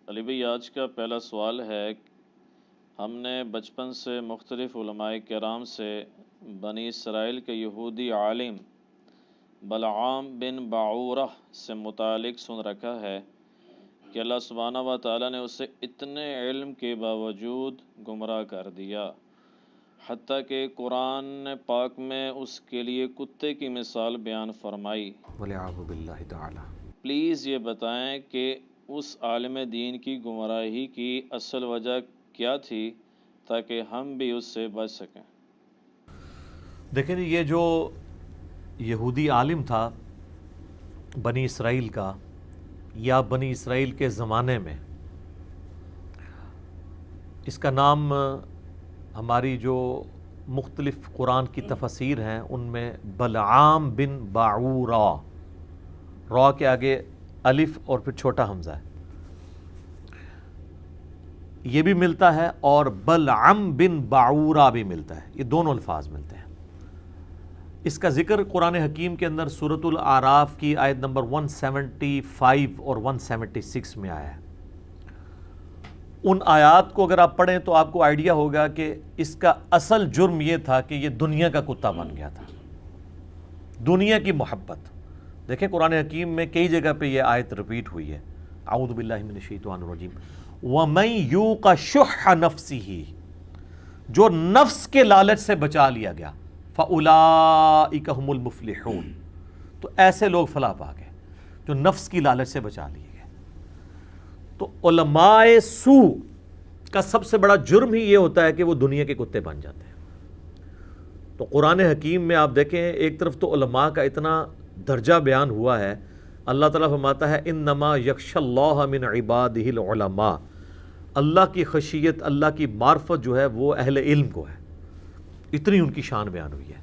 علی بھائی، آج کا پہلا سوال ہے، ہم نے بچپن سے مختلف علماء کرام سے بنی اسرائیل کے یہودی عالم بلعام بن باعورہ سے متعلق سن رکھا ہے کہ اللہ سبحانہ و تعالیٰ نے اسے اتنے علم کے باوجود گمراہ کر دیا، حتیٰ کہ قرآن پاک میں اس کے لیے کتے کی مثال بیان فرمائی۔ وَلِعَاذُ بِاللَّهِ تعالی۔ پلیز یہ بتائیں کہ اس عالم دین کی گمراہی کی اصل وجہ کیا تھی تاکہ ہم بھی اس سے بچ سکیں۔ دیکھیں جی، یہ جو یہودی عالم تھا بنی اسرائیل کا یا بنی اسرائیل کے زمانے میں، اس کا نام ہماری جو مختلف قرآن کی تفاسیر ہیں ان میں بلعام بن باعورہ، را کے آگے الف اور پھر چھوٹا حمزہ ہے، یہ بھی ملتا ہے، اور بلعم بن باعورہ بھی ملتا ہے، یہ دونوں الفاظ ملتے ہیں۔ اس کا ذکر قرآن حکیم کے اندر سورۃ الاعراف کی آیت نمبر 175 اور 176 میں آیا ہے۔ ان آیات کو اگر آپ پڑھیں تو آپ کو آئیڈیا ہوگا کہ اس کا اصل جرم یہ تھا کہ یہ دنیا کا کتا بن گیا تھا، دنیا کی محبت۔ دیکھیں قرآن حکیم میں کئی جگہ پہ یہ آیت ریپیٹ ہوئی ہے، اعوذ باللہ من الشیطان الرجیم، وَمَن یُوقَ شُحَّ نَفْسِهِ، جو نفس کے لالچ سے بچا لیا گیا، فَأُولَئِكَ هُمُ الْمُفْلِحُونَ، تو ایسے لوگ فلاح پا گئے جو نفس کی لالچ سے بچا لیے گئے۔ تو علماء سوء کا سب سے بڑا جرم ہی یہ ہوتا ہے کہ وہ دنیا کے کتے بن جاتے ہیں۔ تو قرآن حکیم میں آپ دیکھیں، ایک طرف تو علماء کا اتنا درجہ بیان ہوا ہے، اللہ تعالیٰ فرماتا ہے انما یخشی اللہ من عبادہ العلماء، اللہ کی خشیت، اللہ کی معرفت جو ہے وہ اہل علم کو ہے، اتنی ان کی شان بیان ہوئی ہے۔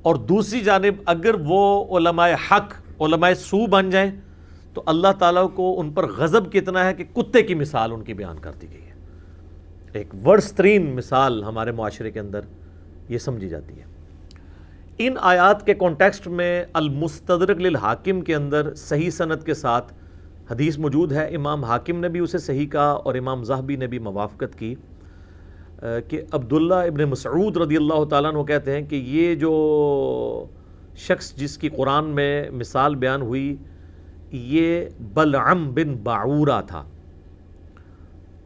اور دوسری جانب اگر وہ علماء حق علماء سوء بن جائیں تو اللہ تعالیٰ کو ان پر غضب کتنا ہے کہ کتے کی مثال ان کی بیان کر دی گئی ہے۔ ایک ورس ترین مثال ہمارے معاشرے کے اندر یہ سمجھی جاتی ہے۔ ان آیات کے کانٹیکسٹ میں المستدرک للحاکم کے اندر صحیح سند کے ساتھ حدیث موجود ہے، امام حاکم نے بھی اسے صحیح کہا اور امام ذہبی نے بھی موافقت کی، کہ عبداللہ ابن مسعود رضی اللہ تعالیٰ عنہ کہتے ہیں کہ یہ جو شخص جس کی قرآن میں مثال بیان ہوئی یہ بلعم بن باعورہ تھا۔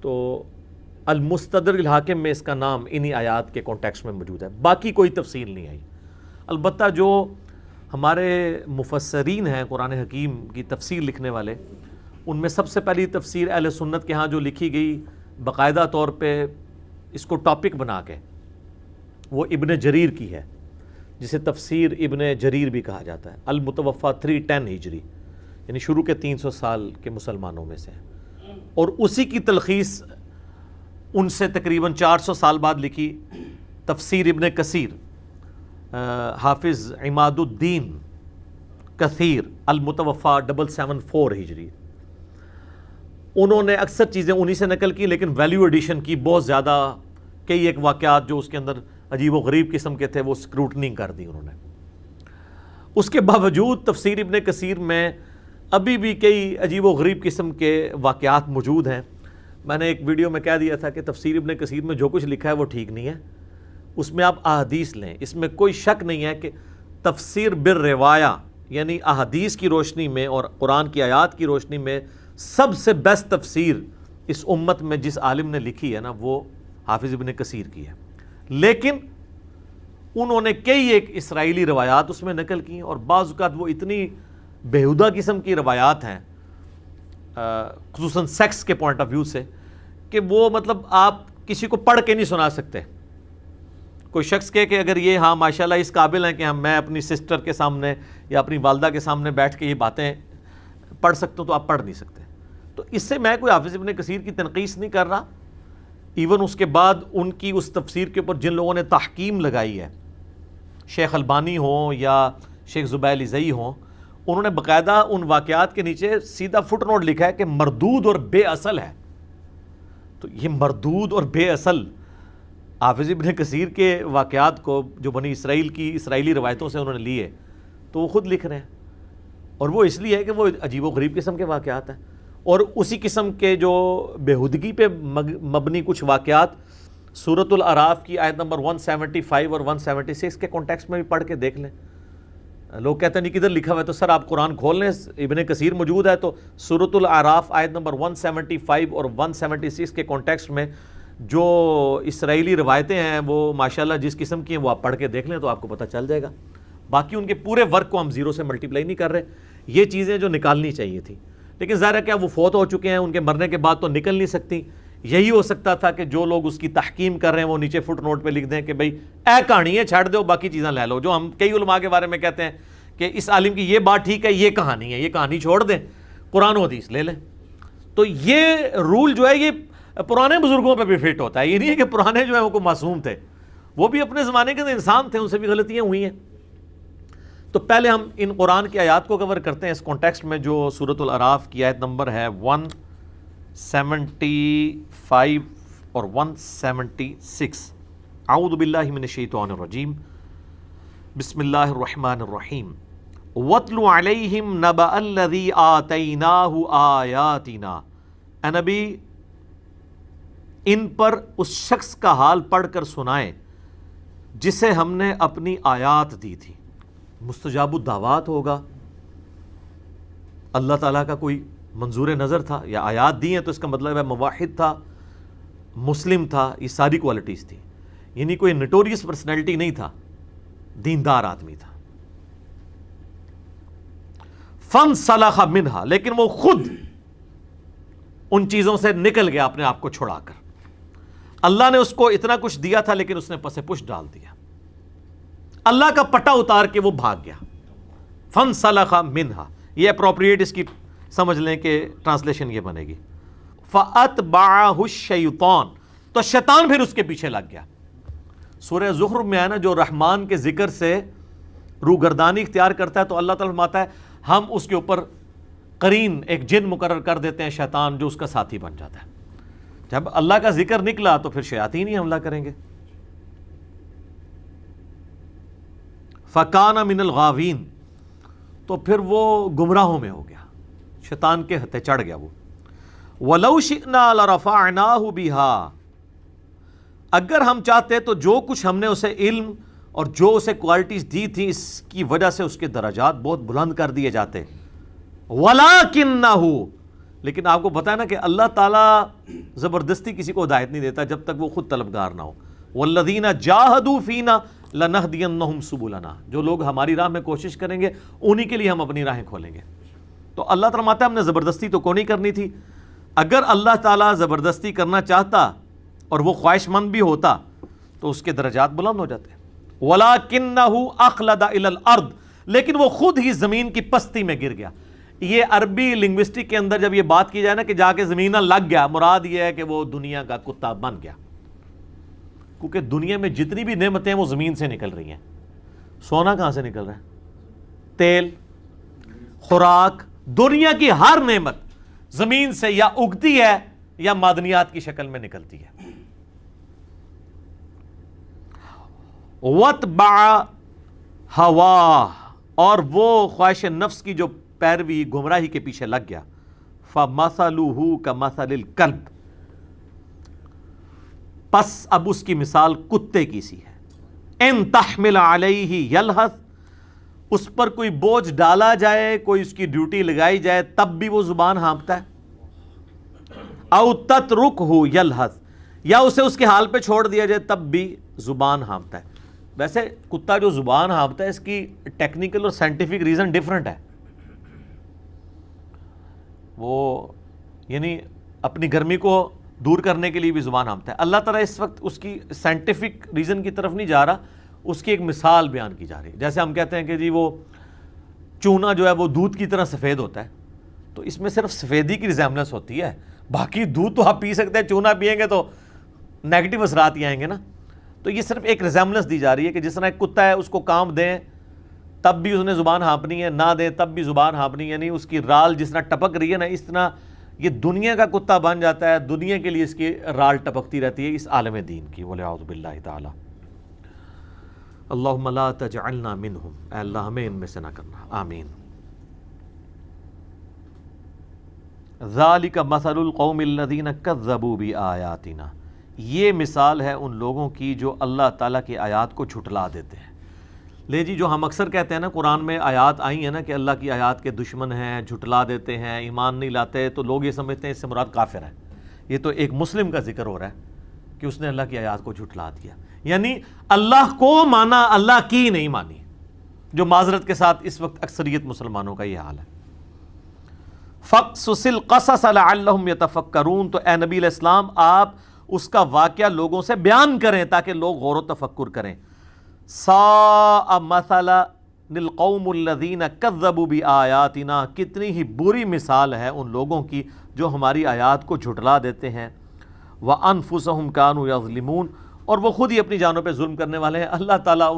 تو المستدرک الحاکم میں اس کا نام انہی آیات کے کانٹیکسٹ میں موجود ہے، باقی کوئی تفصیل نہیں آئی۔ البتہ جو ہمارے مفسرین ہیں قرآن حکیم کی تفسیر لکھنے والے، ان میں سب سے پہلی تفسیر اہل سنت کے ہاں جو لکھی گئی باقاعدہ طور پہ اس کو ٹاپک بنا کے، وہ ابن جریر کی ہے، جسے تفسیر ابن جریر بھی کہا جاتا ہے، المتوفیٰ 310 ہجری، یعنی شروع کے 300 سال کے مسلمانوں میں سے، اور اسی کی تلخیص ان سے تقریباً 400 سال بعد لکھی تفسیر ابن کثیر، حافظ عماد الدین کثیر، المتوفیٰ 774 ہجری۔ انہوں نے اکثر چیزیں انہی سے نقل کی، لیکن ویلیو ایڈیشن کی بہت زیادہ، کئی ایک واقعات جو اس کے اندر عجیب و غریب قسم کے تھے وہ اسکروٹنی کر دی انہوں نے۔ اس کے باوجود تفسیر ابن کثیر میں ابھی بھی کئی عجیب و غریب قسم کے واقعات موجود ہیں۔ میں نے ایک ویڈیو میں کہہ دیا تھا کہ تفسیر ابن کثیر میں جو کچھ لکھا ہے وہ ٹھیک نہیں ہے، اس میں آپ احادیث لیں، اس میں کوئی شک نہیں ہے کہ تفسیر بالروایہ یعنی احادیث کی روشنی میں اور قرآن کی آیات کی روشنی میں سب سے بیسٹ تفسیر اس امت میں جس عالم نے لکھی ہے نا وہ حافظ ابن کثیر کی ہے، لیکن انہوں نے کئی ایک اسرائیلی روایات اس میں نقل کی، اور بعض اوقات وہ اتنی بےہودہ قسم کی روایات ہیں خصوصاً سیکس کے پوائنٹ آف ویو سے کہ وہ مطلب آپ کسی کو پڑھ کے نہیں سنا سکتے۔ کوئی شخص کہے کہ اگر یہ ہاں ماشاءاللہ اس قابل ہیں کہ میں اپنی سسٹر کے سامنے یا اپنی والدہ کے سامنے بیٹھ کے یہ باتیں پڑھ سکتا ہوں، تو آپ پڑھ نہیں سکتے۔ تو اس سے میں کوئی حافظ ابن کثیر کی تنقیص نہیں کر رہا، ایون اس کے بعد ان کی اس تفسیر کے اوپر جن لوگوں نے تحکیم لگائی ہے، شیخ البانی ہوں یا شیخ زبیل زئی ہوں، انہوں نے باقاعدہ ان واقعات کے نیچے سیدھا فٹ نوٹ لکھا ہے کہ مردود اور بے اصل ہے۔ تو یہ مردود اور بے اصل حافظ ابن کثیر کے واقعات کو جو بنی اسرائیل کی اسرائیلی روایتوں سے انہوں نے لیے تو وہ خود لکھ رہے ہیں، اور وہ اس لیے ہے کہ وہ عجیب و غریب قسم کے واقعات ہیں، اور اسی قسم کے جو بےہودگی پہ مبنی کچھ واقعات سورۃ الاعراف کی آیت نمبر 175 اور 176 کے کانٹیکسٹ میں بھی پڑھ کے دیکھ لیں. لوگ کہتے ہیں نہیں کدھر لکھا ہوا ہے، تو سر آپ قرآن کھول لیں، ابن کثیر موجود ہے، تو سورۃ الاعراف آیت نمبر 175 اور 176 کے کانٹیکسٹ میں جو اسرائیلی روایتیں ہیں وہ ماشاءاللہ جس قسم کی ہیں وہ آپ پڑھ کے دیکھ لیں تو آپ کو پتہ چل جائے گا. باقی ان کے پورے ورک کو ہم زیرو سے ملٹیپلائی نہیں کر رہے، یہ چیزیں جو نکالنی چاہیے تھی، لیکن ظاہر ہے کیا وہ فوت ہو چکے ہیں، ان کے مرنے کے بعد تو نکل نہیں سکتی. یہی ہو سکتا تھا کہ جو لوگ اس کی تحکیم کر رہے ہیں وہ نیچے فٹ نوٹ پہ لکھ دیں کہ بھئی اے کہانی ہے چھڑ دو، باقی چیزیں لے لو. جو ہم کئی علماء کے بارے میں کہتے ہیں کہ اس عالم کی یہ بات ٹھیک ہے، یہ کہانی ہے، یہ کہانی چھوڑ دیں، قرآن و حدیث لے لیں. تو یہ رول جو ہے یہ پرانے بزرگوں پہ بھی فٹ ہوتا ہے. یہ نہیں ہے کہ پرانے جو ہیں وہ کوئی معصوم تھے، وہ بھی اپنے زمانے کے انسان تھے، ان سے بھی غلطیاں ہوئی ہیں. تو پہلے ہم ان قرآن کی آیات کو کور کرتے ہیں اس کانٹیکسٹ میں جو سورۃ الاعراف کی آیت نمبر ہے 175 اور 176. اعوذ باللہ من الشیطان الرجیم، بسم اللہ الرحمن الرحیم. وَاتْلُ عَلَيْهِمْ نَبَأَ الَّذِي آتَيْنَاهُ آیَاتِنَا. اے نبی ان پر اس شخص کا حال پڑھ کر سنائیں جسے ہم نے اپنی آیات دی تھی. مستجاب الدعوات ہوگا، اللہ تعالیٰ کا کوئی منظور نظر تھا، یا آیات دی ہیں تو اس کا مطلب ہے موحد تھا، مسلم تھا، یہ ساری کوالٹیز تھی. یعنی کوئی نٹوریس پرسنالٹی نہیں تھا، دیندار آدمی تھا. فَانْسَلَخَ مِنْهَا، لیکن وہ خود ان چیزوں سے نکل گیا اپنے آپ کو چھڑا کر. اللہ نے اس کو اتنا کچھ دیا تھا لیکن اس نے پس پش ڈال دیا، اللہ کا پٹا اتار کے وہ بھاگ گیا. فَانْسَلَخَ مِنْهَا، یہ اپروپریٹ اس کی سمجھ لیں کہ ٹرانسلیشن یہ بنے گی. فَأَتْبَعَهُ الشَّيْطَانُ، تو شیطان پھر اس کے پیچھے لگ گیا. سورہ زخرف میں ہے نا جو رحمان کے ذکر سے روگردانی اختیار کرتا ہے تو اللہ تعالیٰ فرماتا ہے ہم اس کے اوپر قرین ایک جن مقرر کر دیتے ہیں شیطان جو اس کا ساتھی بن جاتا ہے. جب اللہ کا ذکر نکلا تو پھر شیاطین ہی حملہ کریں گے. فَكَانَ مِنَ الْغَاوِينَ، تو پھر وہ گمراہوں میں ہو گیا، شیطان کے ہتھے چڑھ گیا وہ. وَلَوْ شِئْنَا لَرَفَعْنَاهُ بِهَا، اگر ہم چاہتے تو جو کچھ ہم نے اسے علم اور جو اسے کوالٹیز دی تھی اس کی وجہ سے اس کے درجات بہت بلند کر دیے جاتے. وَلَكِنَّهُ، لیکن آپ کو پتا ہے نا کہ اللہ تعالیٰ زبردستی کسی کو ہدایت نہیں دیتا جب تک وہ خود طلبگار نہ ہو. وَالَّذِينَ جَاهَدُوا فِينَا لَنَهْدِيَنَّهُمْ سُبُلَنَا، جو لوگ ہماری راہ میں کوشش کریں گے انہی کے لیے ہم اپنی راہیں کھولیں گے. تو اللہ تعالیٰ فرماتا ہے ہم نے زبردستی تو کو نہیں کرنی تھی. اگر اللہ تعالیٰ زبردستی کرنا چاہتا اور وہ خواہش مند بھی ہوتا تو اس کے درجات بلند ہو جاتے. وَلَكِنَّهُ أَخْلَدَ إِلَى الْأَرْضِ، لیکن وہ خود ہی زمین کی پستی میں گر گیا. یہ عربی لنگوسٹک کے اندر جب یہ بات کی جائے نا کہ جا کے زمین لگ گیا، مراد یہ ہے کہ وہ دنیا کا کتا بن گیا. کیونکہ دنیا میں جتنی بھی نعمتیں وہ زمین سے نکل رہی ہیں. سونا کہاں سے نکل رہا ہے؟ تیل، خوراک، دنیا کی ہر نعمت زمین سے یا اگتی ہے یا معدنیات کی شکل میں نکلتی ہے. وَاتْبَعَ هَوَاهُ، اور وہ خواہش نفس کی جو پیروی گمراہی کے پیچھے لگ گیا. فَمَثَلُهُ كَمَثَلِ الْكَلْبِ، پس اب اس کی مثال کتے کی سی ہے. اِن تَحْمِلْ عَلَيْهِ يَلْهَثْ، اس پر کوئی بوجھ ڈالا جائے، کوئی اس کی ڈیوٹی لگائی جائے تب بھی وہ زبان ہانپتا ہے. اَوْ تَتْرُكْهُ يَلْهَثْ، یا اسے اس کے حال پہ چھوڑ دیا جائے تب بھی زبان ہانپتا ہے. ویسے کتا جو زبان ہانپتا ہے اس کی ٹیکنیکل اور سائنٹیفک ریزن ڈیفرنٹ ہے. وہ یعنی اپنی گرمی کو دور کرنے کے لیے بھی زبان ہانپتا ہے. اللہ تعالیٰ اس وقت اس کی سائنٹیفک ریزن کی طرف نہیں جا رہا، اس کی ایک مثال بیان کی جا رہی ہے. جیسے ہم کہتے ہیں کہ جی وہ چونا جو ہے وہ دودھ کی طرح سفید ہوتا ہے، تو اس میں صرف سفیدی کی ریزیمبلنس ہوتی ہے، باقی دودھ تو آپ پی سکتے ہیں، چونا پیئیں گے تو نیگیٹو اثرات ہی آئیں گے نا. تو یہ صرف ایک ریزیمبلنس دی جا رہی ہے کہ جس طرح ایک کتا ہے اس کو کام دیں تب بھی اس نے زبان ہانپنی ہے، نہ دیں تب بھی زبان ہانپنی ہے. یعنی اس کی رال جس طرح ٹپک رہی ہے نا، اس طرح یہ دنیا کا کتا بن جاتا ہے، دنیا کے لیے اس کی رال ٹپکتی رہتی ہے اس عالم دین کی. وَلِعَوْذُ بِاللَّهِ تعالی. اللہم لا تجعلنا منہم، اے اللہ ہمیں ان میں سے نہ کرنا، آمین. ذالک مثل القوم الذین کذبوا بآیاتنا، یہ مثال ہے ان لوگوں کی جو اللہ تعالیٰ کی آیات کو جھٹلا دیتے ہیں۔ لے جی، جو ہم اکثر کہتے ہیں نا قرآن میں آیات آئی ہیں نا کہ اللہ کی آیات کے دشمن ہیں، جھٹلا دیتے ہیں، ایمان نہیں لاتے، تو لوگ یہ سمجھتے ہیں اس سے مراد کافر ہے۔ یہ تو ایک مسلم کا ذکر ہو رہا ہے کہ اس نے اللہ کی آیات کو جھٹلا دیا، یعنی اللہ کو مانا، اللہ کی نہیں مانی، جو معذرت کے ساتھ اس وقت اکثریت مسلمانوں کا یہ حال ہے۔ فَقْصُصِ الْقَصَصَ لَعَلَّهُمْ يَتَفَكَّرُونَ، تو اے نبی علیہ السلام آپ اس کا واقعہ لوگوں سے بیان کریں تاکہ لوگ غور و تفکر کریں۔ سَاءَ مَثَلًا لِلْقَوْمُ الَّذِينَ كَذَّبُوا بِآيَاتِنَا، کتنی ہی بری مثال ہے ان لوگوں کی جو ہماری آیات کو جھٹلا دیتے ہیں۔ وَأَنفُسَهُمْ كَانُوا يَظْلِمُونَ، اور وہ خود ہی اپنی جانوں پہ ظلم کرنے والے ہیں، اللہ تعالیٰ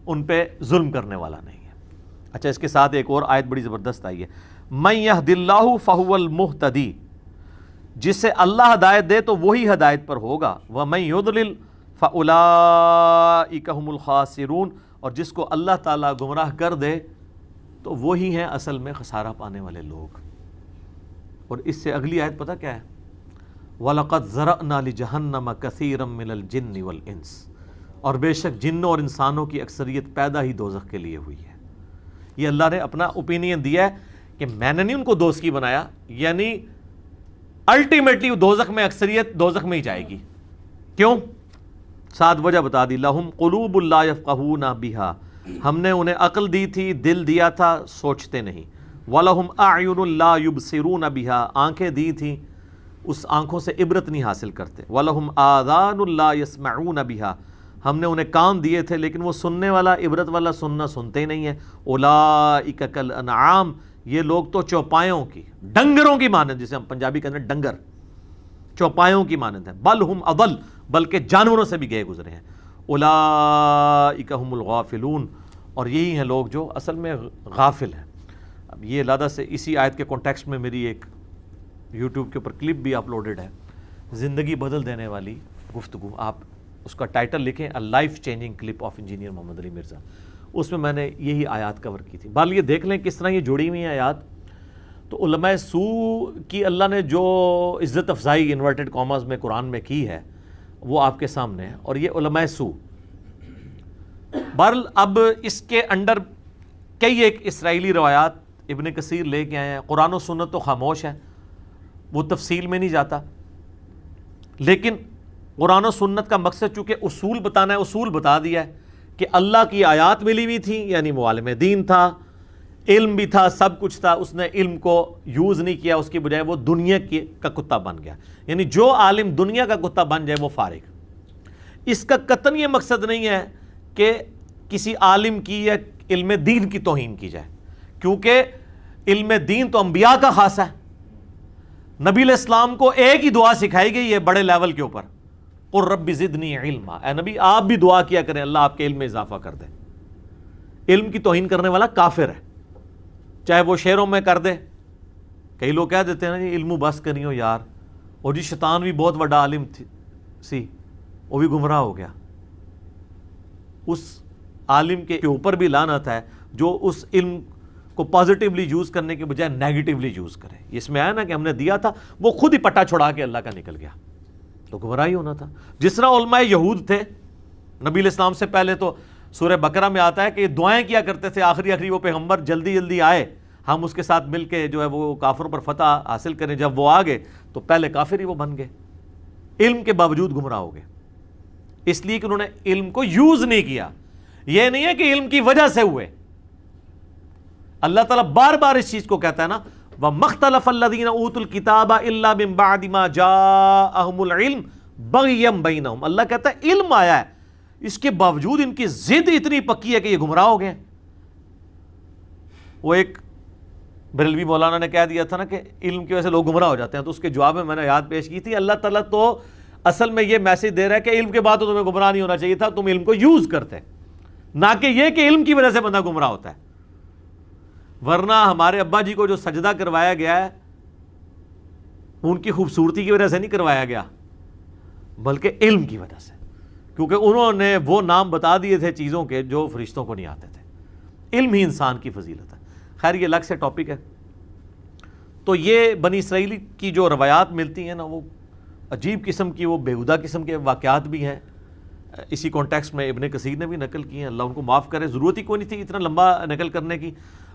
ان پہ ظلم کرنے والا نہیں ہے۔ اچھا، اس کے ساتھ ایک اور آیت بڑی زبردست آئی ہے، مَن يَهْدِ اللَّهُ فَهُوَ الْمُهْتَدِي، جسے اللہ ہدایت دے تو وہی ہدایت پر ہوگا، وَمَن يُضْلِلْ فَأُولَٰئِكَ هُمُ الْخَاسِرُونَ، اور جس کو اللہ تعالیٰ گمراہ کر دے تو وہی ہیں اصل میں خسارہ پانے والے لوگ۔ اور اس سے اگلی آیت پتہ کیا ہے؟ وَلَقَدْ ذَرَأْنَا لِجَهَنَّمَ كَثِيرًا مِنَ الْجِنِّ وَالْإِنسِ، اور بے شک جنوں اور انسانوں کی اکثریت پیدا ہی دوزخ کے لیے ہوئی ہے۔ یہ اللہ نے اپنا اوپینین دیا ہے کہ میں نے نہیں ان کو دوزخ کی بنایا، یعنی الٹیمیٹلی دوزخ میں اکثریت دوزخ میں ہی جائے گی۔ کیوں؟ ساتھ وجہ بتا دی، لَهُمْ قُلُوبٌ لَا يَفْقَهُونَ بِهَا، ہم نے انہیں عقل دی تھی، دل دیا تھا، سوچتے نہیں۔ وَلَهُمْ أَعْيُنٌ لَا يُبْصِرُونَ بِهَا، آنکھیں دی تھیں، اس آنکھوں سے عبرت نہیں حاصل کرتے۔ وَلَهُمْ آذَانٌ لَا يَسْمَعُونَ بِهَا، ہم نے انہیں کان دیے تھے لیکن وہ سننے والا، عبرت والا سننا سنتے ہی نہیں ہیں۔ أُولَٰئِكَ كَالْأَنْعَامِ، یہ لوگ تو چوپایوں کی، ڈنگروں کی مانند، جسے ہم پنجابی کہتے ہیں ڈنگر، چوپایوں کی مانند ہیں۔ بل ہم اضل، بلکہ جانوروں سے بھی گئے گزرے ہیں۔ اولئک هم الغافلون، اور یہی ہیں لوگ جو اصل میں غافل ہیں۔ اب یہ علیحدہ سے اسی آیت کے کانٹیکسٹ میں میری ایک یوٹیوب کے اوپر کلپ بھی اپلوڈڈ ہے، زندگی بدل دینے والی گفتگو، آپ اس کا ٹائٹل لکھیں a life changing clip of engineer Muhammad Ali Mirza, اس میں نے یہی آیات کور کی تھی۔ بال یہ دیکھ لیں کس طرح یہ جوڑی ہوئی ہیں آیات۔ تو علماء سو کی اللہ نے جو عزت افزائی انورٹڈ کاماز میں قرآن میں کی ہے وہ آپ کے سامنے ہے، اور یہ علماء سو۔ بہرحال اب اس کے انڈر کئی ایک اسرائیلی روایات ابن کثیر لے کے آئے ہیں، قرآن و سنت تو خاموش ہے، وہ تفصیل میں نہیں جاتا، لیکن قرآن و سنت کا مقصد چونکہ اصول بتانا ہے، اصول بتا دیا ہے کہ اللہ کی آیات ملی ہوئی تھی، یعنی معالم دین تھا، علم بھی تھا، سب کچھ تھا، اس نے علم کو یوز نہیں کیا، اس کی بجائے وہ دنیا کا کتا بن گیا۔ یعنی جو عالم دنیا کا کتا بن جائے وہ فارغ۔ اس کا قطعاً یہ مقصد نہیں ہے کہ کسی عالم کی یا علم دین کی توہین کی جائے، کیونکہ علم دین تو انبیاء کا خاصہ ہے۔ نبی علیہ السلام کو ایک ہی دعا سکھائی گئی ہے بڑے لیول کے اوپر، قُل رب زدنی علما، اے نبی آپ بھی دعا کیا کریں اللہ آپ کے علم میں اضافہ کر دے۔ علم کی توہین کرنے والا کافر ہے، چاہے وہ شعروں میں کر دے۔ کئی لوگ کہہ دیتے ہیں نا جی علم بس کریو یار، اور جی شیطان بھی بہت بڑا عالم سی، وہ بھی گمراہ ہو گیا۔ اس عالم کے اوپر بھی لعنت ہے جو اس علم کو پازیٹیولی یوز کرنے کے بجائے نیگیٹیولی یوز کرے۔ اس میں آیا نا کہ ہم نے دیا تھا، وہ خود ہی پٹا چھڑا کے اللہ کا نکل گیا، تو گمراہی ہونا تھا۔ جس طرح علماء یہود تھے نبی علیہ السلام سے پہلے، تو سورہ بقرہ میں آتا ہے کہ یہ دعائیں کیا کرتے تھے آخری وہ پیغمبر جلدی جلدی آئے، ہم اس کے ساتھ مل کے جو ہے وہ کافروں پر فتح حاصل کریں۔ جب وہ آ گئے تو پہلے کافر ہی وہ بن گئے، علم کے باوجود گمراہ ہو گئے، اس لیے کہ انہوں نے علم کو یوز نہیں کیا۔ یہ نہیں ہے کہ علم کی وجہ سے ہوئے، اللہ تعالیٰ بار بار اس چیز کو کہتا ہے نا، وَمَخْتَلَفَ الَّذِينَ أُوتُوا الْكِتَابَ إِلَّا مِن بَعْدِ مَا جَاءَهُمُ الْعِلْمُ بَغْيًا بَيْنَهُمْ، اللہ کہتا ہے علم آیا ہے، اس کے باوجود ان کی ضد اتنی پکی ہے کہ یہ گمراہ ہو گئے۔ وہ ایک بریلوی مولانا نے کہہ دیا تھا نا کہ علم کی وجہ سے لوگ گمراہ ہو جاتے ہیں، تو اس کے جواب میں میں نے یاد پیش کی تھی، اللہ تعالیٰ تو اصل میں یہ میسج دے رہا ہے کہ علم کے بعد تو تمہیں گمراہ نہیں ہونا چاہیے تھا، تم علم کو یوز کرتے، نہ کہ یہ کہ علم کی وجہ سے بندہ گمراہ ہوتا ہے۔ ورنہ ہمارے ابا جی کو جو سجدہ کروایا گیا ہے ان کی خوبصورتی کی وجہ سے نہیں کروایا گیا، بلکہ علم کی وجہ سے، کیونکہ انہوں نے وہ نام بتا دیے تھے چیزوں کے جو فرشتوں کو نہیں آتے تھے۔ علم ہی انسان کی فضیلت ہے۔ خیر یہ الگ سے ٹاپک ہے۔ تو یہ بنی اسرائیل کی جو روایات ملتی ہیں نا، وہ عجیب قسم کی، وہ بیہودہ قسم کے واقعات بھی ہیں. اسی کانٹیکسٹ میں ابن کثیر نے بھی نقل کی ہیں، اللہ ان کو معاف کرے. ضرورت ہی کوئی نہیں تھی اتنا لمبا نقل کرنے کی.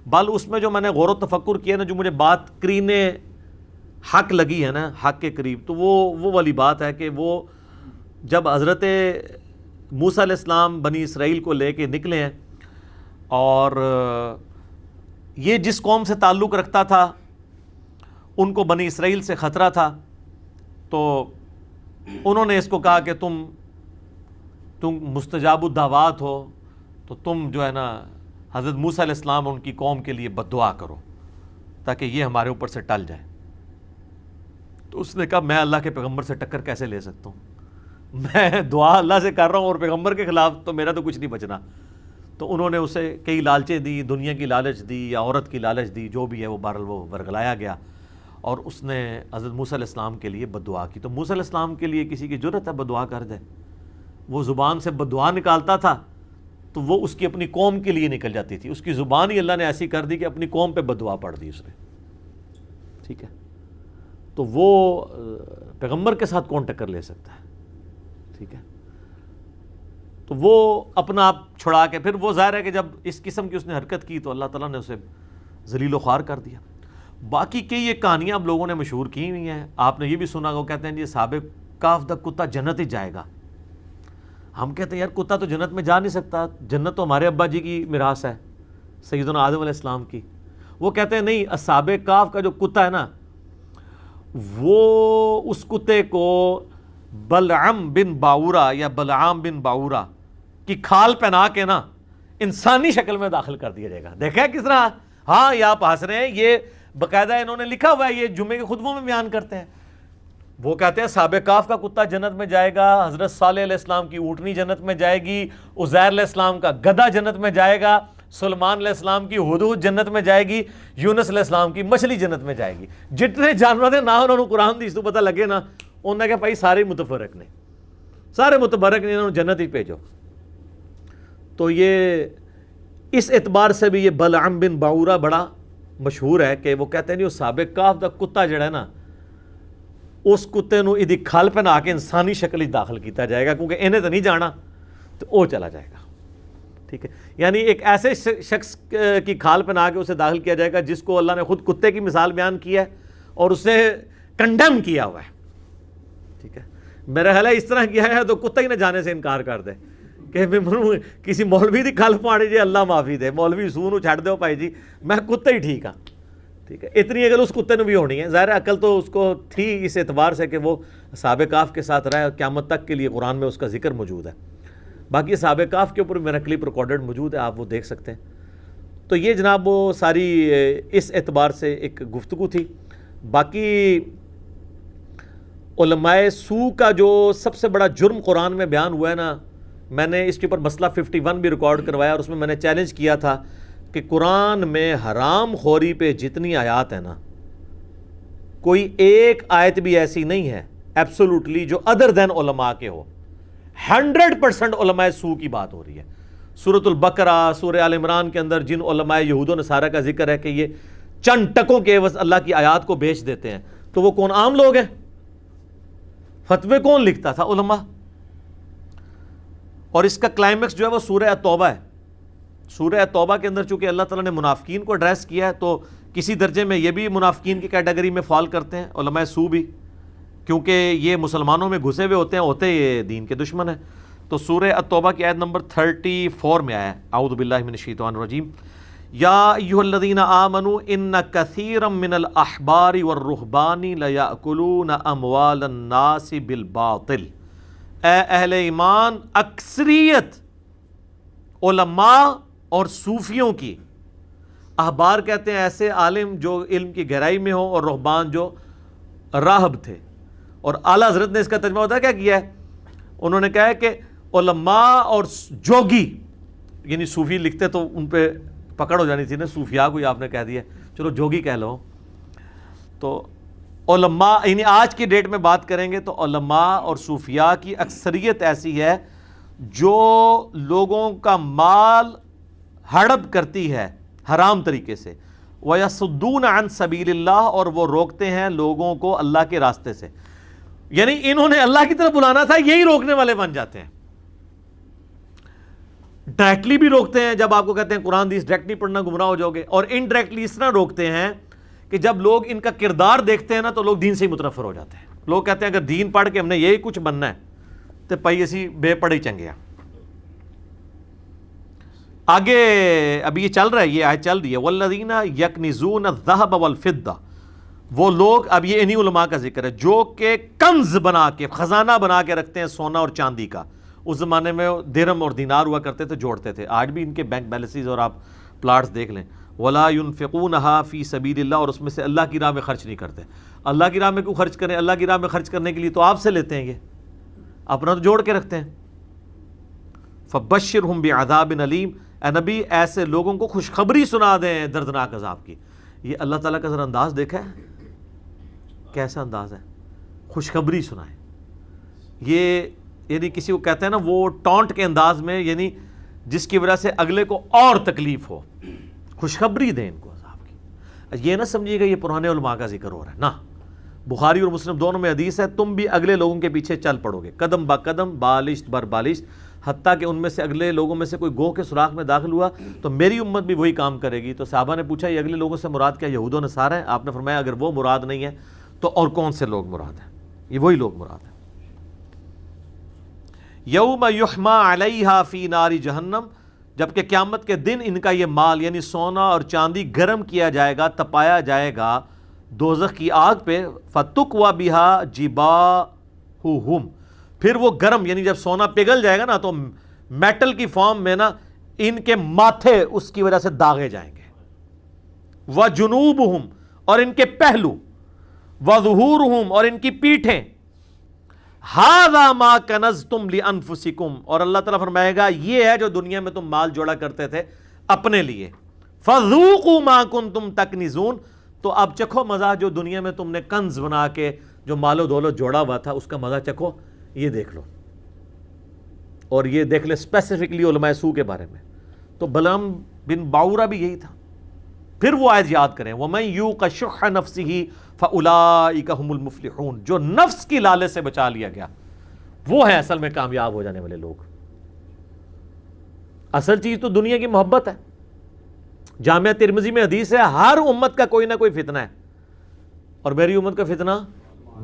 بل اس میں جو میں نے غور و تفکر کیا نا، جو مجھے بات کرین حق لگی ہے نا، حق کے قریب، تو وہ والی بات ہے کہ وہ جب حضرت موسیٰ علیہ السلام بنی اسرائیل کو لے کے نکلے ہیں، اور یہ جس قوم سے تعلق رکھتا تھا ان کو بنی اسرائیل سے خطرہ تھا، تو انہوں نے اس کو کہا کہ تم مستجاب الدعوات ہو، تو تم جو ہے نا حضرت موسیٰ علیہ السلام ان کی قوم کے لیے بد دعا کرو تاکہ یہ ہمارے اوپر سے ٹل جائے. تو اس نے کہا میں اللہ کے پیغمبر سے ٹکر کیسے لے سکتا ہوں، میں دعا اللہ سے کر رہا ہوں اور پیغمبر کے خلاف، تو میرا تو کچھ نہیں بچنا. تو انہوں نے اسے کئی لالچیں دی، دنیا کی لالچ دی یا عورت کی لالچ دی، جو بھی ہے وہ بہرحال وہ ورگلایا گیا، اور اس نے حضرت موسیٰ علیہ السلام کے لیے بد دعا کی. تو موسیٰ علیہ السلام کے لیے کسی کی جرأت ہے بد دعا کر دے؟ وہ زبان سے بد دعا نکالتا تھا تو وہ اس کی اپنی قوم کے لیے نکل جاتی تھی. اس کی زبان ہی اللہ نے ایسی کر دی کہ اپنی قوم پہ بد دعا پڑھ دی اس نے. ٹھیک ہے، تو وہ پیغمبر کے ساتھ کون ٹکر لے سکتا ہے؟ ٹھیک ہے، تو وہ اپنا آپ چھڑا کے پھر وہ ظاہر ہے کہ جب اس قسم کی اس نے حرکت کی تو اللہ تعالیٰ نے اسے ذلیل و خوار کر دیا. باقی کئی یہ کہانیاں اب لوگوں نے مشہور کی ہوئی ہیں. آپ نے یہ بھی سنا، وہ کہتے ہیں جی صحابہ کہف دا کتا جنت ہی جائے گا. ہم کہتے ہیں یار کتا تو جنت میں جا نہیں سکتا، جنت تو ہمارے ابا جی کی میراث ہے، سیدنا آدم علیہ السلام کی. وہ کہتے ہیں نہیں، اصحاب کہف کا جو کتا ہے نا، وہ اس کتے کو بلعم بن باورا یا بلعام بن باورا کی کھال پہنا کے نا انسانی شکل میں داخل کر دیا جائے گا. دیکھیں کس طرح، ہاں یہ آپ ہنس رہے ہیں، یہ باقاعدہ انہوں نے لکھا ہوا ہے، یہ جمعے کے خطبوں میں بیان کرتے ہیں. وہ کہتے ہیں صحابہ کہف کا کتا جنت میں جائے گا، حضرت صالح علیہ السلام کی اونٹنی جنت میں جائے گی، عزیر علیہ السلام کا گدھا جنت میں جائے گا، سلمان علیہ السلام کی ہدہد جنت میں جائے گی، یونس علیہ السلام کی مچھلی جنت میں جائے گی. جتنے جانور تھے نا انہوں نے قرآن دی اس تو پتہ لگے نا، انہوں نے کہا بھائی سارے متفرق نے، سارے متبرک نے، انہوں نے جنت ہی بھیجو. تو یہ اس اعتبار سے بھی یہ بلعم بن باورا بڑا مشہور ہے کہ وہ کہتے ہیں نہیں، وہ صحابہ کہف دا کتا جڑا ہے نا، اس کتے نو ادھی کھال پہنا کے انسانی شکل ہی داخل کیتا جائے گا، کیونکہ انہیں تو نہیں جانا تو وہ چلا جائے گا. ٹھیک ہے، یعنی ایک ایسے شخص کی کھال پہنا کے اسے داخل کیا جائے گا جس کو اللہ نے خود کتے کی مثال بیان کی ہے اور اسے کنڈیم کیا ہوا ہے. ٹھیک ہے، میرا خیال ہے اس طرح کیا ہے تو کتا ہی نہ جانے سے انکار کر دے کہ کسی مولوی دی کھال پاڑی جی اللہ معافی دے، مولوی سونو چھڑ دو بھائی جی، میں کتے ہی ٹھیک ہاں. ٹھیک ہے، اتنی اگر اس کتے نے بھی ہونی ہے، ظاہر عقل تو اس کو تھی اس اعتبار سے کہ وہ صحابہ کہف کے ساتھ رہے، قیامت تک کے لیے قرآن میں اس کا ذکر موجود ہے. باقی صحابہ کہف کے اوپر میرا کلپ ریکارڈڈ موجود ہے، آپ وہ دیکھ سکتے ہیں. تو یہ جناب وہ ساری اس اعتبار سے ایک گفتگو تھی. باقی علماء سو کا جو سب سے بڑا جرم قرآن میں بیان ہوا ہے نا، میں نے اس کے اوپر مسئلہ 51 بھی ریکارڈ کروایا، اور اس میں نے چیلنج کیا تھا کہ قرآن میں حرام خوری پہ جتنی آیات ہیں نا، کوئی ایک آیت بھی ایسی نہیں ہے ایبسولوٹلی جو ادر دین علماء کے ہو. 100% علماء سو کی بات ہو رہی ہے. سورۃ البقرہ، سورہ آل عمران کے اندر جن علماء یہود و نصارہ کا ذکر ہے کہ یہ چند ٹکوں کے عوض اللہ کی آیات کو بیچ دیتے ہیں، تو وہ کون عام لوگ ہیں؟ فتوے کون لکھتا تھا؟ علماء. اور اس کا کلائمیکس جو ہے وہ سورہ توبہ ہے. سورہ توبہ کے اندر چونکہ اللہ تعالیٰ نے منافقین کو ایڈریس کیا ہے، تو کسی درجے میں یہ بھی منافقین کی کیٹیگری میں فال کرتے ہیں علماء سو بھی، کیونکہ یہ مسلمانوں میں گھسے ہوئے ہوتے یہ دین کے دشمن ہیں. تو سورہ التوبہ کی آیت نمبر 34 میں آیا ہے، اعوذ باللہ من الشیطان الرجیم، یا ایھا الذین آمنوا ان کثیرا من الاحبار والرہبان لیأکلون اموال الناس بالباطل. اے اہل ایمان، اکثریت علماء اور صوفیوں کی، احبار کہتے ہیں ایسے عالم جو علم کی گہرائی میں ہوں، اور رہبان جو راہب تھے. اور اعلیٰ حضرت نے اس کا ترجمہ ہوتا ہے کیا کیا ہے؟ انہوں نے کہا ہے کہ علماء اور جوگی، یعنی صوفی لکھتے تو ان پہ پکڑ ہو جانی تھی نا، صوفیاء کو آپ نے کہہ دیا، چلو جوگی کہہ لو. تو علماء، یعنی آج کی ڈیٹ میں بات کریں گے تو علماء اور صوفیاء کی اکثریت ایسی ہے جو لوگوں کا مال ہڑپ کرتی ہے حرام طریقے سے، وَيَصُدُّونَ عَن سَبِيلِ اللَّهِ، اور وہ روکتے ہیں لوگوں کو اللہ کے راستے سے. یعنی انہوں نے اللہ کی طرف بلانا تھا، یہی روکنے والے بن جاتے ہیں. ڈائریکٹلی بھی روکتے ہیں، جب آپ کو کہتے ہیں قرآن حدیث ڈائریکٹلی پڑھنا گمراہ ہو جاؤ گے، اور انڈائریکٹلی اس طرح روکتے ہیں کہ جب لوگ ان کا کردار دیکھتے ہیں نا تو لوگ دین سے ہی متنفر ہو جاتے ہیں. لوگ کہتے ہیں اگر دین پڑھ کے ہم نے یہی کچھ بننا ہے تو پائی اسی بے پڑھے چنگے ہیں. آگے ابھی یہ چل رہا ہے، یہ آیت چل رہی ہے والذین یکنزون الذهب والفضہ. وہ لوگ، اب یہ انہی علماء کا ذکر ہے جو کہ کنز بنا کے، خزانہ بنا کے رکھتے ہیں سونا اور چاندی کا. اس زمانے میں درہم اور دینار ہوا کرتے تھے، جوڑتے تھے. آج بھی ان کے بینک بیلنسز اور آپ پلاٹس دیکھ لیں. ولا ينفقونها فی سبیل اللہ، اور اس میں سے اللہ کی راہ میں خرچ نہیں کرتے. اللہ کی راہ میں کیوں خرچ کریں؟ اللہ کی راہ میں خرچ کرنے کے لیے تو آپ سے لیتے ہیں، یہ اپنا تو جوڑ کے رکھتے ہیں. فبشرہم بعذاب علیم، اے نبی ایسے لوگوں کو خوشخبری سنا دیں دردناک عذاب کی. یہ اللہ تعالیٰ کا ذرا انداز دیکھا ہے کیسا انداز ہے، خوشخبری سنائیں. یہ یعنی کسی کو کہتے ہیں نا وہ ٹونٹ کے انداز میں، یعنی جس کی وجہ سے اگلے کو اور تکلیف ہو، خوشخبری دیں ان کو عذاب کی. یہ نہ سمجھیے گا یہ پرانے علماء کا ذکر ہو رہا ہے، نہ. بخاری اور مسلم دونوں میں حدیث ہے، تم بھی اگلے لوگوں کے پیچھے چل پڑو گے قدم با قدم، بالشت بر بالشت، حتیٰ کہ ان میں سے اگلے لوگوں میں سے کوئی گوہ کے سوراخ میں داخل ہوا تو میری امت بھی وہی کام کرے گی. تو صحابہ نے پوچھا یہ اگلے لوگوں سے مراد کیا یہود و نصارہ ہیں؟ آپ نے فرمایا اگر وہ مراد نہیں ہے تو اور کون سے لوگ مراد ہیں؟ یہ وہی لوگ مراد ہیں. یوم یحما علیہا فی نار جہنم، جبکہ قیامت کے دن ان کا یہ مال یعنی سونا اور چاندی گرم کیا جائے گا، تپایا جائے گا دوزخ کی آگ پہ. فتقوی بہا جباہہم، پھر وہ گرم یعنی جب سونا پگھل جائے گا نا تو میٹل کی فارم میں نا ان کے ماتھے اس کی وجہ سے داغے جائیں گے. وجنوبہم، اور ان کے پہلو، وظہورہم، اور ان کی پیٹھیں. ھذا ما کنزتم لانفسکم، اور اللہ تعالیٰ فرمائے گا یہ ہے جو دنیا میں تم مال جوڑا کرتے تھے اپنے لیے. فذوقوا ما کنتم تکنزون، تو اب چکھو مزہ جو دنیا میں تم نے کنز بنا کے جو مال و دولت جوڑا ہوا تھا اس کا مزہ چکھو. یہ دیکھ لو. اور یہ دیکھ لے اسپیسیفکلی علماء سو کے بارے میں تو بلعام بن باورہ بھی یہی تھا. پھر وہ آیت یاد کریں وَمَن یُوقَ شُحَّ نَفْسِهِ فَأُولَٰئِکَ هُمُ الْمُفْلِحُونَ، جو نفس کی لالچ سے بچا لیا گیا وہ ہے اصل میں کامیاب ہو جانے والے لوگ. اصل چیز تو دنیا کی محبت ہے. جامعہ ترمذی میں حدیث ہے ہر امت کا کوئی نہ کوئی فتنہ ہے، اور میری امت کا فتنہ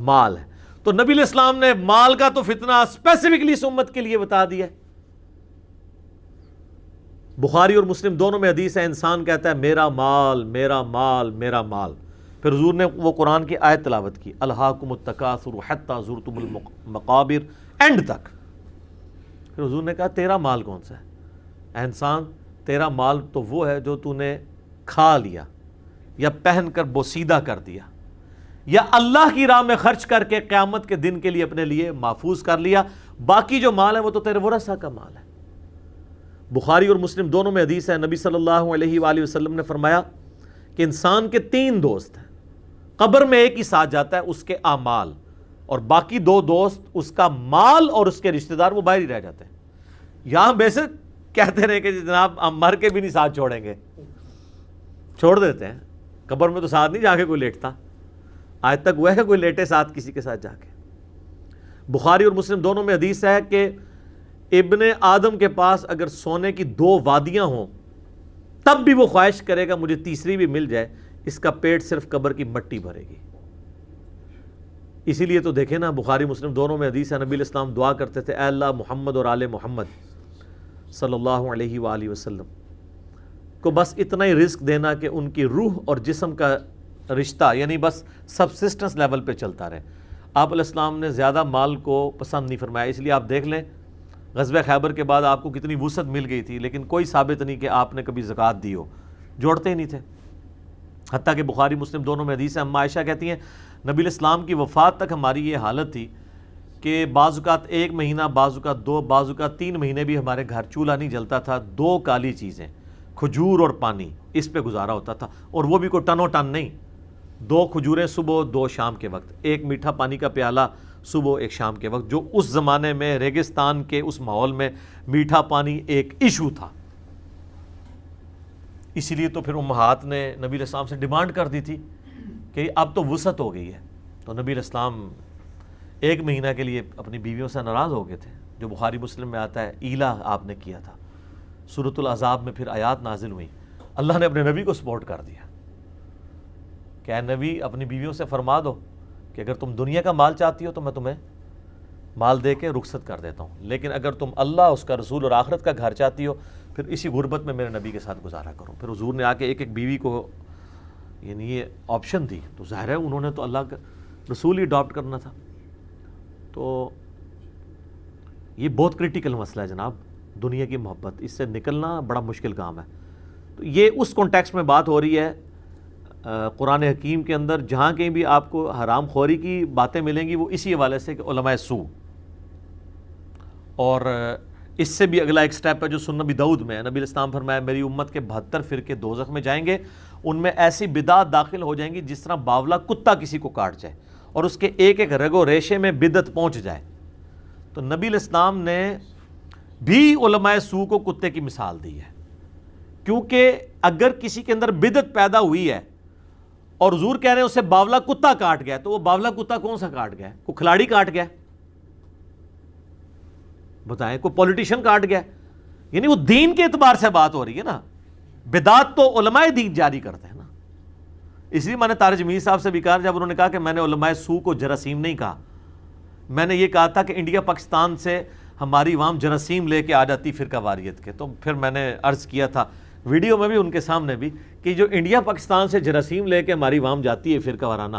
مال ہے. تو نبی علیہ السلام نے مال کا تو فتنہ اسپیسیفکلی اس امت کے لیے بتا دیا. بخاری اور مسلم دونوں میں حدیث ہے، انسان کہتا ہے میرا مال میرا مال میرا مال. پھر حضور نے وہ قرآن کی آیت تلاوت کی الہاکم التکاثر حتی زرتم المقابر، اینڈ تک. پھر حضور نے کہا تیرا مال کون سا ہے؟ اے انسان تیرا مال تو وہ ہے جو تو نے کھا لیا یا پہن کر بوسیدہ کر دیا یا اللہ کی راہ میں خرچ کر کے قیامت کے دن کے لیے اپنے لیے محفوظ کر لیا. باقی جو مال ہے وہ تو تیرے ورثہ کا مال ہے. بخاری اور مسلم دونوں میں حدیث ہے، نبی صلی اللہ علیہ وآلہ وسلم نے فرمایا کہ انسان کے 3 دوست ہیں. قبر میں ایک ہی ساتھ جاتا ہے، اس کے اعمال، اور باقی 2 دوست اس کا مال اور اس کے رشتہ دار وہ باہر ہی رہ جاتے ہیں. یہاں بیسک کہتے رہے کہ جناب ہم مر کے بھی نہیں ساتھ چھوڑیں گے، چھوڑ دیتے ہیں. قبر میں تو ساتھ نہیں جا کے کوئی لیٹتا. آج تک وہ ہے کہ کوئی لیٹے ساتھ کسی کے ساتھ جا کے. بخاری اور مسلم دونوں میں حدیث ہے کہ ابن آدم کے پاس اگر سونے کی 2 وادیاں ہوں تب بھی وہ خواہش کرے گا مجھے تیسری بھی مل جائے. اس کا پیٹ صرف قبر کی مٹی بھرے گی. اسی لیے تو دیکھیں نا بخاری مسلم دونوں میں حدیث ہے، نبی علیہ السلام دعا کرتے تھے اے اللہ محمد اور آل محمد صلی اللہ علیہ وآلہ وسلم کو بس اتنا ہی رزق دینا کہ ان کی روح اور جسم کا رشتہ یعنی بس سبسسٹنس لیول پہ چلتا رہے. آپ علیہ السلام نے زیادہ مال کو پسند نہیں فرمایا. اس لیے آپ دیکھ لیں غزوہ خیبر کے بعد آپ کو کتنی وسعت مل گئی تھی لیکن کوئی ثابت نہیں کہ آپ نے کبھی زکوٰۃ دی ہو، جوڑتے ہی نہیں تھے. حتیٰ کہ بخاری مسلم دونوں میں حدیث ہے، اما عائشہ کہتی ہیں نبی علیہ السلام کی وفات تک ہماری یہ حالت تھی کہ بعض اوقات 1 مہینہ، بعض اوقات 2، بعض اوقات 3 مہینے بھی ہمارے گھر چولہا نہیں جلتا تھا. 2 کالی چیزیں کھجور اور پانی، اس پہ گزارا ہوتا تھا. اور وہ بھی کوئی ٹنو ٹن نہیں، 2 کھجوریں صبح 2 شام کے وقت، 1 میٹھا پانی کا پیالہ صبح 1 شام کے وقت. جو اس زمانے میں ریگستان کے اس ماحول میں میٹھا پانی ایک ایشو تھا. اسی لیے تو پھر امہات نے نبی علیہ السلام سے ڈیمانڈ کر دی تھی کہ اب تو وسعت ہو گئی ہے. تو نبی علیہ السلام 1 مہینہ کے لیے اپنی بیویوں سے ناراض ہو گئے تھے، جو بخاری مسلم میں آتا ہے. ایلا آپ نے کیا تھا. سورۃ الاحزاب میں پھر آیات نازل ہوئی، اللہ نے اپنے نبی کو سپورٹ کر دیا کہ اے نبی اپنی بیویوں سے فرما دو کہ اگر تم دنیا کا مال چاہتی ہو تو میں تمہیں مال دے کے رخصت کر دیتا ہوں، لیکن اگر تم اللہ، اس کا رسول اور آخرت کا گھر چاہتی ہو پھر اسی غربت میں میرے نبی کے ساتھ گزارا کرو. پھر حضور نے آ کے ایک بیوی کو یعنی یہ آپشن دی، تو ظاہر ہے انہوں نے تو اللہ کا رسول ہی اڈاپٹ کرنا تھا. تو یہ بہت کرٹیکل مسئلہ ہے جناب، دنیا کی محبت، اس سے نکلنا بڑا مشکل کام ہے. تو یہ اس کانٹیکسٹ میں بات ہو رہی ہے قرآن حکیم کے اندر، جہاں کہیں بھی آپ کو حرام خوری کی باتیں ملیں گی وہ اسی حوالے سے کہ علماء سو. اور اس سے بھی اگلا ایک سٹیپ ہے جو سنن نبی داؤد میں ہے. نبی علیہ السلام فرمایا میری امت کے 72 فرقے دوزخ میں جائیں گے، ان میں ایسی بدعت داخل ہو جائیں گی جس طرح باولا کتا کسی کو کاٹ جائے اور اس کے ایک ایک رگ و ریشے میں بدعت پہنچ جائے. تو نبی علیہ السلام نے بھی علماء سو کو کتے کی مثال دی ہے، کیونکہ اگر کسی کے اندر بدعت پیدا ہوئی ہے اور حضور کہہ رہے ہیں اسے باولا کتا کاٹ گیا، تو وہ باولا کتا کون سا کاٹ گیا؟ کوئی کھلاڑی کاٹ گیا؟ بتائیں، کوئی پولیٹیشین کاٹ گیا؟ یعنی وہ دین کے اعتبار سے بات ہو رہی ہے نا. بدعت تو علماء دین جاری کرتے ہیں نا. اس لیے میں نے طارق جمیل صاحب سے بھی کہا جب انہوں نے کہا کہ میں نے علماء سو کو جراثیم نہیں کہا، میں نے یہ کہا تھا کہ انڈیا پاکستان سے ہماری عوام جراثیم لے کے آ جاتی فرقہ واریت کے. تو پھر میں نے عرض کیا تھا ویڈیو میں بھی ان کے سامنے بھی کہ جو انڈیا پاکستان سے جراثیم لے کے ہماری عوام جاتی ہے فرقہ وارانہ،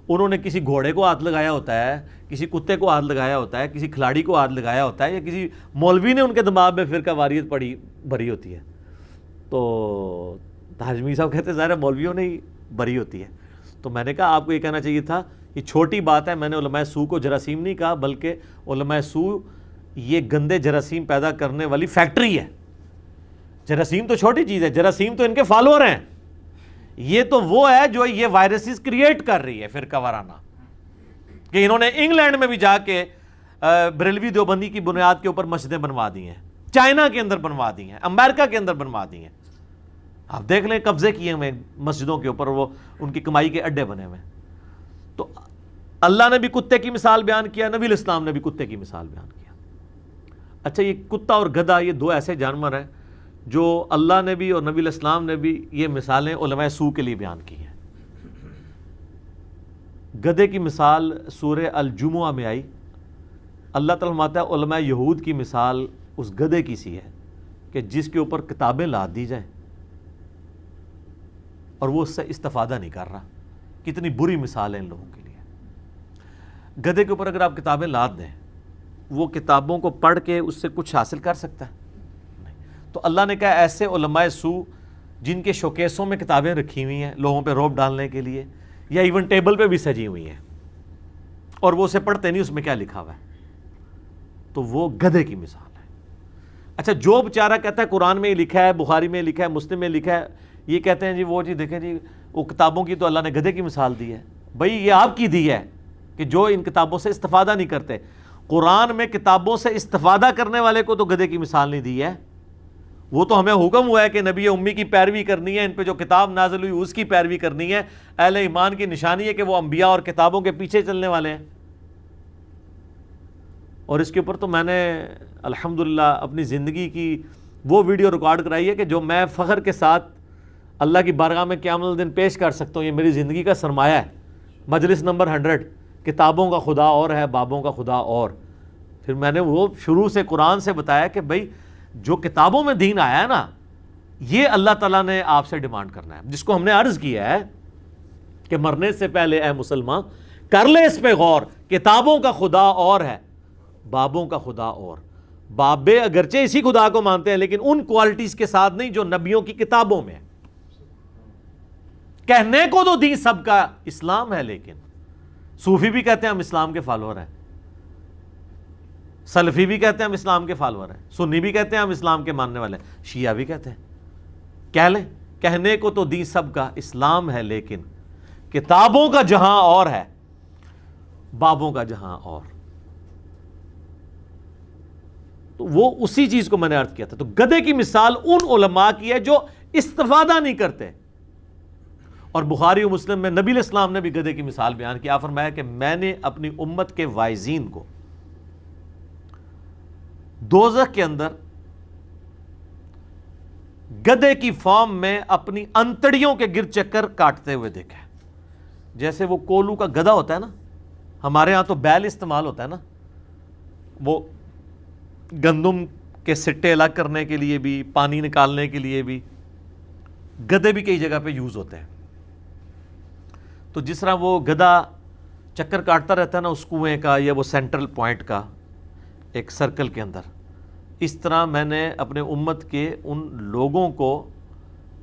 انہوں نے کسی گھوڑے کو ہاتھ لگایا ہوتا ہے، کسی کتے کو ہاتھ لگایا ہوتا ہے، کسی کھلاڑی کو ہاتھ لگایا ہوتا ہے، یا کسی مولوی نے ان کے دماغ میں فرقہ واریت بھری ہوتی ہے. تو حاجمی صاحب کہتے ہیں ظاہر مولویوں نے ہی بھری ہوتی ہے. تو میں نے کہا آپ کو یہ کہنا چاہیے تھا یہ چھوٹی بات ہے، میں نے علماء سو کو جراثیم نہیں کہا، بلکہ علماء سو یہ گندے جراثیم پیدا کرنے والی فیکٹری ہے. جراثیم تو چھوٹی چیز ہے، جراثیم تو ان کے فالوور ہیں. یہ تو وہ ہے جو یہ وائرسز کریٹ کر رہی ہے فرقہ وارانہ، کہ انہوں نے انگلینڈ میں بھی جا کے بریلوی دیوبندی کی بنیاد کے اوپر مسجدیں بنوا دی ہیں، چائنا کے اندر بنوا دی ہیں، امریکہ کے اندر بنوا دی ہیں. آپ دیکھ لیں قبضے کیے ہوئے مسجدوں کے اوپر، وہ ان کی کمائی کے اڈے بنے ہوئے. تو اللہ نے بھی کتے کی مثال بیان کیا، نبی علیہ السلام نے بھی کتے کی مثال بیان کیا. اچھا، یہ کتا اور گدھا یہ دو ایسے جانور ہیں جو اللہ نے بھی اور نبی علیہ السلام نے بھی یہ مثالیں علماء سو کے لیے بیان کی ہیں. گدھے کی مثال سورہ الجمعہ میں آئی. اللہ تعالیٰ فرماتا ہے علماء یہود کی مثال اس گدھے کی سی ہے کہ جس کے اوپر کتابیں لاد دی جائیں اور وہ اس سے استفادہ نہیں کر رہا. کتنی بری مثال ہے ان لوگوں کے لیے. گدھے کے اوپر اگر آپ کتابیں لاد دیں، وہ کتابوں کو پڑھ کے اس سے کچھ حاصل کر سکتا ہے؟ تو اللہ نے کہا ایسے علماء سو جن کے شوکیسوں میں کتابیں رکھی ہوئی ہیں لوگوں پہ روب ڈالنے کے لیے، یا ایون ٹیبل پہ بھی سجی ہوئی ہیں، اور وہ اسے پڑھتے نہیں اس میں کیا لکھا ہوا ہے، تو وہ گدھے کی مثال ہے. اچھا، جو بیچارہ کہتا ہے قرآن میں ہی لکھا ہے، بخاری میں لکھا ہے، مسلم میں لکھا ہے، یہ کہتے ہیں جی وہ جی دیکھیں جی وہ کتابوں کی تو اللہ نے گدھے کی مثال دی ہے. بھائی یہ آپ کی دی ہے کہ جو ان کتابوں سے استفادہ نہیں کرتے. قرآن میں کتابوں سے استفادہ کرنے والے کو تو گدھے کی مثال نہیں دی ہے. وہ تو ہمیں حکم ہوا ہے کہ نبی امی کی پیروی کرنی ہے، ان پہ جو کتاب نازل ہوئی اس کی پیروی کرنی ہے. اہل ایمان کی نشانی ہے کہ وہ انبیاء اور کتابوں کے پیچھے چلنے والے ہیں. اور اس کے اوپر تو میں نے الحمدللہ اپنی زندگی کی وہ ویڈیو ریکارڈ کرائی ہے کہ جو میں فخر کے ساتھ اللہ کی بارگاہ میں قیامت الدین پیش کر سکتا ہوں. یہ میری زندگی کا سرمایہ ہے. مجلس نمبر 100، کتابوں کا خدا اور ہے، بابوں کا خدا اور. پھر میں نے وہ شروع سے قرآن سے بتایا کہ بھائی جو کتابوں میں دین آیا ہے نا، یہ اللہ تعالیٰ نے آپ سے ڈیمانڈ کرنا ہے، جس کو ہم نے عرض کیا ہے کہ مرنے سے پہلے اے مسلمان کر لے اس پہ غور. کتابوں کا خدا اور ہے، بابوں کا خدا اور. بابے اگرچہ اسی خدا کو مانتے ہیں لیکن ان کوالٹیز کے ساتھ نہیں جو نبیوں کی کتابوں میں ہے. کہنے کو تو دین سب کا اسلام ہے، لیکن صوفی بھی کہتے ہیں ہم اسلام کے فالوور ہیں، سلفی بھی کہتے ہیں ہم اسلام کے فالوور ہیں، سنی بھی کہتے ہیں ہم اسلام کے ماننے والے ہیں، شیعہ بھی کہتے ہیں. کہہ لیں کہنے کو تو دین سب کا اسلام ہے، لیکن کتابوں کا جہاں اور ہے، بابوں کا جہاں اور. تو وہ اسی چیز کو میں نے عرض کیا تھا. تو گدھے کی مثال ان علماء کی ہے جو استفادہ نہیں کرتے. اور بخاری و مسلم میں نبی علیہ السلام نے بھی گدھے کی مثال بیان کی. آپ فرمایا کہ میں نے اپنی امت کے وائزین کو دوزخ کے اندر گدھے کی فارم میں اپنی انتڑیوں کے گرد چکر کاٹتے ہوئے دیکھا ہے. جیسے وہ کولو کا گدھا ہوتا ہے نا, ہمارے ہاں تو بیل استعمال ہوتا ہے نا, وہ گندم کے سٹے الگ کرنے کے لیے بھی, پانی نکالنے کے لیے بھی. گدھے بھی کئی جگہ پہ یوز ہوتے ہیں. تو جس طرح وہ گدھا چکر کاٹتا رہتا ہے نا اس کنویں کا یا وہ سینٹرل پوائنٹ کا ایک سرکل کے اندر, اس طرح میں نے اپنے امت کے ان لوگوں کو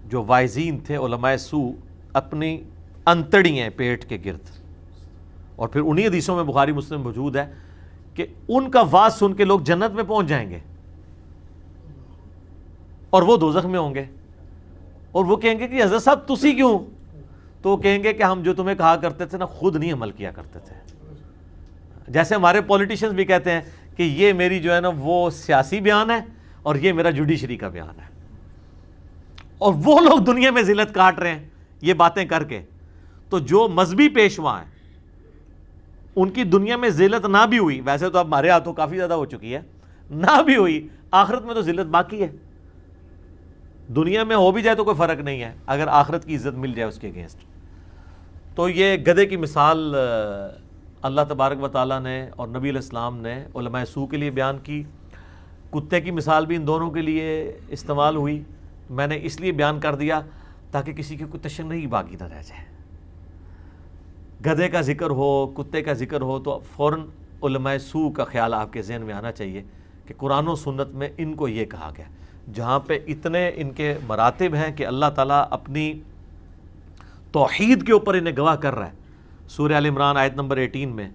جو وائزین تھے علماء سو اپنی انتڑیاں پیٹ کے گرد, اور پھر انہی حدیثوں میں بخاری مسلم موجود ہے کہ ان کا واز سن کے لوگ جنت میں پہنچ جائیں گے اور وہ دوزخ میں ہوں گے, اور وہ کہیں گے کہ حضرت صاحب تسی کیوں؟ تو وہ کہیں گے کہ ہم جو تمہیں کہا کرتے تھے نا خود نہیں عمل کیا کرتے تھے. جیسے ہمارے پولیٹیشنز بھی کہتے ہیں کہ یہ میری جو ہے نا وہ سیاسی بیان ہے اور یہ میرا جوڈیشری کا بیان ہے, اور وہ لوگ دنیا میں ذلت کاٹ رہے ہیں یہ باتیں کر کے. تو جو مذہبی پیشوا ہیں ان کی دنیا میں ذلت نہ بھی ہوئی, ویسے تو اب ہمارے ہاتھوں کافی زیادہ ہو چکی ہے, نہ بھی ہوئی, آخرت میں تو ذلت باقی ہے. دنیا میں ہو بھی جائے تو کوئی فرق نہیں ہے اگر آخرت کی عزت مل جائے اس کے اگینسٹ. تو یہ گدھے کی مثال اللہ تبارک و تعالیٰ نے اور نبی علیہ السلام نے علماء سو کے لیے بیان کی. کتے کی مثال بھی ان دونوں کے لیے استعمال ہوئی. میں نے اس لیے بیان کر دیا تاکہ کسی کی کوئی تشنعی باقی نہ رہ جائے. گدھے کا ذکر ہو, کتے کا ذکر ہو تو فوراً علماء سو کا خیال آپ کے ذہن میں آنا چاہیے کہ قرآن و سنت میں ان کو یہ کہا گیا, جہاں پہ اتنے ان کے مراتب ہیں کہ اللہ تعالیٰ اپنی توحید کے اوپر انہیں گواہ کر رہا ہے. سورہ آل عمران آیت نمبر 18 میں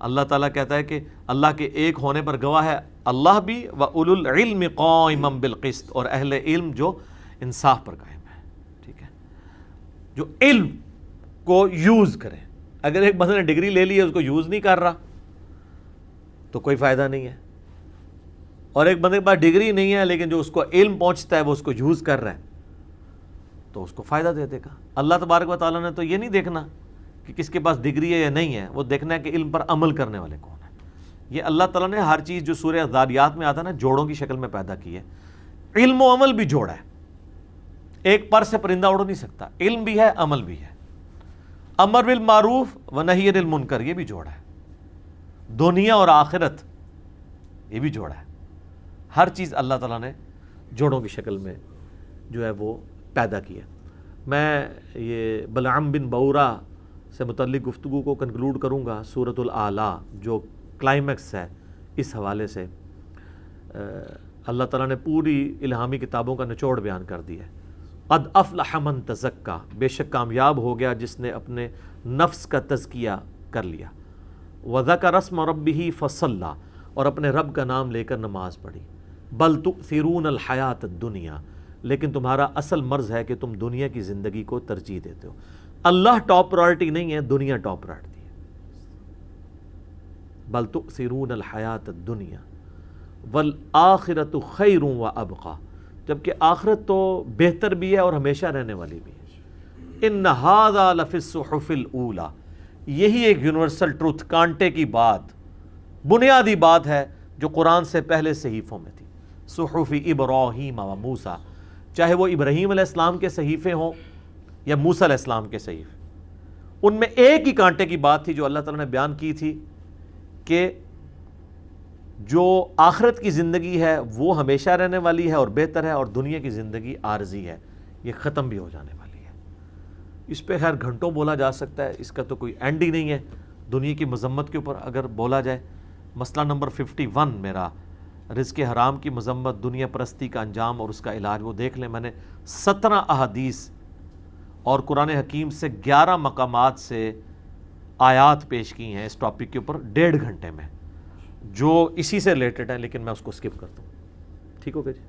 اللہ تعالیٰ کہتا ہے کہ اللہ کے ایک ہونے پر گواہ ہے اللہ بھی, وَأُولُو الْعِلْمِ قَائِمًا بِالْقِسْطِ, اور اہل علم جو انصاف پر قائم ہے. ٹھیک ہے, جو علم کو یوز کریں. اگر ایک بندے نے ڈگری لے لی ہے اس کو یوز نہیں کر رہا تو کوئی فائدہ نہیں ہے, اور ایک بندے کے پاس ڈگری نہیں ہے لیکن جو اس کو علم پہنچتا ہے وہ اس کو یوز کر رہا ہے تو اس کو فائدہ دے دے گا. اللہ تبارک و تعالیٰ نے تو یہ نہیں دیکھنا کہ کس کے پاس ڈگری ہے یا نہیں ہے, وہ دیکھنا ہے کہ علم پر عمل کرنے والے کون ہیں. یہ اللہ تعالیٰ نے ہر چیز جو سورہ ذاریات میں آتا ہے نا جوڑوں کی شکل میں پیدا کی ہے. علم و عمل بھی جوڑا ہے, ایک پر سے پرندہ اڑ نہیں سکتا. علم بھی ہے, عمل بھی ہے. امر بالمعروف و نہی عن المنکر یہ بھی جوڑا ہے. دنیا اور آخرت یہ بھی جوڑا ہے. ہر چیز اللہ تعالیٰ نے جوڑوں کی شکل میں جو ہے وہ پیدا کی ہے. میں یہ بلعام بن بعورہ سے متعلق گفتگو کو کنکلوڈ کروں گا. سورۃ الاعلیٰ جو کلائمیکس ہے اس حوالے سے اللہ تعالیٰ نے پوری الہامی کتابوں کا نچوڑ بیان کر دیا ہے. قد افلح من تزکا, بے شک کامیاب ہو گیا جس نے اپنے نفس کا تزکیہ کر لیا. وذکر اسم ربہ فصلی, اور اپنے رب کا نام لے کر نماز پڑھی. بل تؤثرون الحیات الدنیا, لیکن تمہارا اصل مرض ہے کہ تم دنیا کی زندگی کو ترجیح دیتے ہو. اللہ ٹاپ پرائرٹی نہیں ہے, دنیا ٹاپ پرائرٹی ہے. بل تؤثرون الحیات الدنیا والآخرۃ خیر وابقی, جبکہ آخرت تو بہتر بھی ہے اور ہمیشہ رہنے والی بھی ہے. ان ھذا لفی الصحف الاولی, یہی ایک یونیورسل ٹروتھ, کانٹے کی بات, بنیادی بات ہے جو قرآن سے پہلے صحیفوں میں تھی. صحف ابراہیم و موسیٰ, چاہے وہ ابراہیم علیہ السلام کے صحیفے ہوں یا موسیٰ علیہ السلام کے صحیفے, ان میں ایک ہی کانٹے کی بات تھی جو اللہ تعالیٰ نے بیان کی تھی کہ جو آخرت کی زندگی ہے وہ ہمیشہ رہنے والی ہے اور بہتر ہے, اور دنیا کی زندگی عارضی ہے, یہ ختم بھی ہو جانے والی ہے. اس پہ خیر گھنٹوں بولا جا سکتا ہے, اس کا تو کوئی اینڈ ہی نہیں ہے. دنیا کی مذمت کے اوپر اگر بولا جائے, مسئلہ نمبر 51 میرا رزق حرام کی مذمت, دنیا پرستی کا انجام اور اس کا علاج, وہ دیکھ لیں. میں نے 17 احادیث اور قرآن حکیم سے 11 مقامات سے آیات پیش کی ہیں اس ٹاپک کے اوپر 1.5 گھنٹے میں, جو اسی سے ریلیٹڈ ہے, لیکن میں اس کو سکپ کرتا ہوں. ٹھیک ہو گیا جی.